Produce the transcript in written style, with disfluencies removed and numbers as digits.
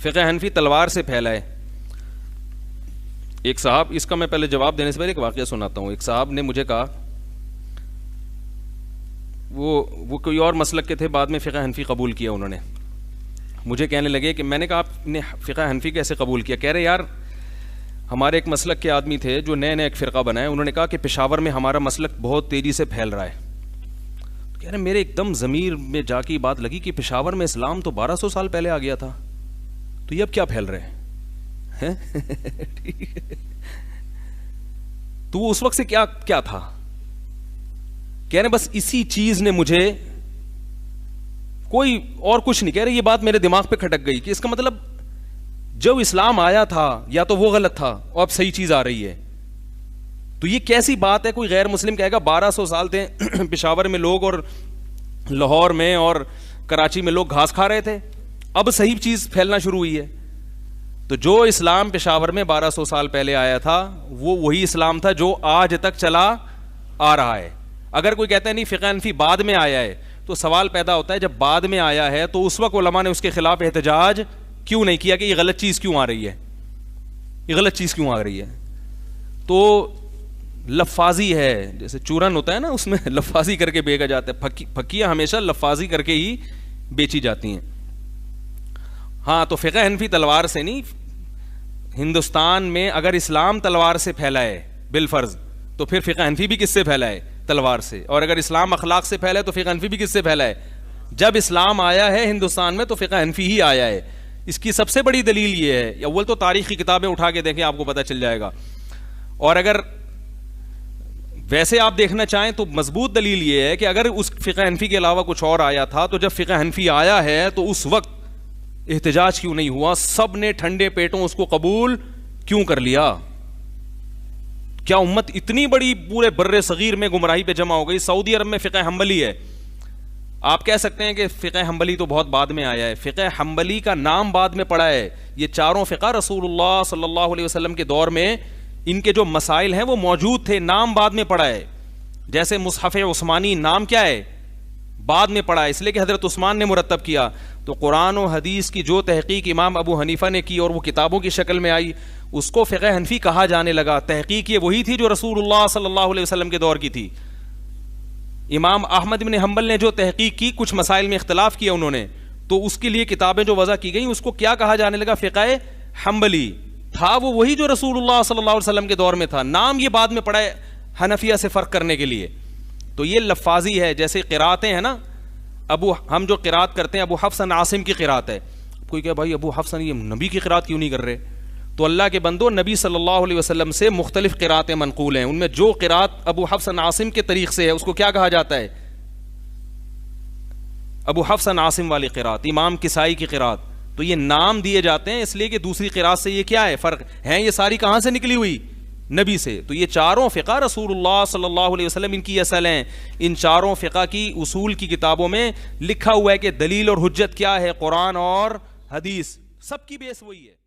فقہ حنفی تلوار سے پھیلا ہے. ایک صاحب, اس کا میں پہلے جواب دینے سے پہلے ایک واقعہ سناتا ہوں. ایک صاحب نے مجھے کہا, وہ کوئی اور مسلک کے تھے, بعد میں فقہ حنفی قبول کیا انہوں نے. مجھے کہنے لگے کہ میں نے کہا آپ نے فقہ حنفی کیسے قبول کیا؟ کہہ رہے یار ہمارے ایک مسلک کے آدمی تھے جو نئے ایک فرقہ بنائے, انہوں نے کہا کہ پشاور میں ہمارا مسلک بہت تیزی سے پھیل رہا ہے. کہہ رہے میرے ایک دم ضمیر میں جا کے بات لگی کہ پشاور میں اسلام تو 1200 سال پہلے آ گیا تھا, تو یہ اب کیا پھیل رہے ہیں؟ تو وہ اس وقت سے کیا تھا؟ کہہ رہے بس اسی چیز نے مجھے, کوئی اور کچھ نہیں. کہہ رہے یہ بات میرے دماغ پہ کھٹک گئی کہ اس کا مطلب جب اسلام آیا تھا یا تو وہ غلط تھا اور اب صحیح چیز آ رہی ہے. تو یہ کیسی بات ہے؟ کوئی غیر مسلم کہے گا 1200 سال تھے پشاور میں لوگ اور لاہور میں اور کراچی میں لوگ گھاس کھا رہے تھے, اب صحیح چیز پھیلنا شروع ہوئی ہے. تو جو اسلام پشاور میں 1200 سال پہلے آیا تھا وہ وہی اسلام تھا جو آج تک چلا آ رہا ہے. اگر کوئی کہتا ہے نہیں فقہ حنفی بعد میں آیا ہے, تو سوال پیدا ہوتا ہے جب بعد میں آیا ہے تو اس وقت علماء نے اس کے خلاف احتجاج کیوں نہیں کیا کہ یہ غلط چیز کیوں آ رہی ہے, یہ غلط چیز کیوں آ رہی ہے؟ تو لفاظی ہے, جیسے چورن ہوتا ہے نا, اس میں لفاظی کر کے بیچا جاتا ہے. پھکیاں ہمیشہ لفاظی کر کے ہی بیچی جاتی ہیں. ہاں تو فقہ حنفی تلوار سے نہیں. ہندوستان میں اگر اسلام تلوار سے پھیلا ہے بالفرض, تو پھر فقہ حنفی بھی کس سے پھیلا ہے؟ تلوار سے. اور اگر اسلام اخلاق سے پھیلا ہے تو فقہ حنفی بھی کس سے پھیلا ہے؟ جب اسلام آیا ہے ہندوستان میں تو فقہ حنفی ہی آیا ہے. اس کی سب سے بڑی دلیل یہ ہے, اول تو تاریخی کتابیں اٹھا کے دیکھیں آپ کو پتہ چل جائے گا, اور اگر ویسے آپ دیکھنا چاہیں تو مضبوط دلیل یہ ہے کہ اگر اس فقہ حنفی کے علاوہ کچھ اور آیا تھا تو جب فقہ حنفی آیا ہے تو اس وقت احتجاج کیوں نہیں ہوا؟ سب نے ٹھنڈے پیٹوں اس کو قبول کیوں کر لیا؟ کیا امت اتنی بڑی پورے بر صغیر میں گمراہی پہ جمع ہو گئی؟ سعودی عرب میں فقہ حنبلی ہے, آپ کہہ سکتے ہیں کہ فقہ حنبلی تو بہت بعد میں آیا ہے. فقہ حنبلی کا نام بعد میں پڑا ہے. یہ چاروں فقہ رسول اللہ صلی اللہ علیہ وسلم کے دور میں ان کے جو مسائل ہیں وہ موجود تھے, نام بعد میں پڑا ہے. جیسے مصحف عثمانی نام کیا ہے؟ بعد میں پڑا ہے, اس لیے کہ حضرت عثمان نے مرتب کیا. تو قرآن و حدیث کی جو تحقیق امام ابو حنیفہ نے کی اور وہ کتابوں کی شکل میں آئی, اس کو فقہ حنفی کہا جانے لگا. تحقیق یہ وہی تھی جو رسول اللہ صلی اللہ علیہ وسلم کے دور کی تھی. امام احمد بن حنبل نے جو تحقیق کی, کچھ مسائل میں اختلاف کیا انہوں نے, تو اس کے لیے کتابیں جو وضع کی گئیں اس کو کیا کہا جانے لگا؟ فقہ حنبلی. تھا وہ وہی جو رسول اللہ صلی اللہ علیہ وسلم کے دور میں تھا, نام یہ بعد میں پڑا ہے حنفیہ سے فرق کرنے کے لیے. تو یہ لفاظی ہے. جیسے قراتیں ہیں نا, ہم جو قرات کرتے ہیں ابو حفص عن عاصم کی قرات ہے. کوئی کہ بھائی ابو حفص یہ نبی کی قرات کیوں نہیں کر رہے؟ تو اللہ کے بندو, نبی صلی اللہ علیہ وسلم سے مختلف قراتیں منقول ہیں, ان میں جو قرات ابو حفص عن عاصم کے طریق سے ہے اس کو کیا کہا جاتا ہے؟ ابو حفص عن عاصم والی قرات, امام کسائی کی قرات. تو یہ نام دیے جاتے ہیں اس لیے کہ دوسری قرات سے یہ کیا ہے فرق ہے, یہ ساری کہاں سے نکلی ہوئی؟ نبی سے. تو یہ چاروں فقہ رسول اللہ صلی اللہ علیہ وسلم ان کی اصل ہیں. ان چاروں فقہ کی اصول کی کتابوں میں لکھا ہوا ہے کہ دلیل اور حجت کیا ہے؟ قرآن اور حدیث, سب کی بیس وہی ہے.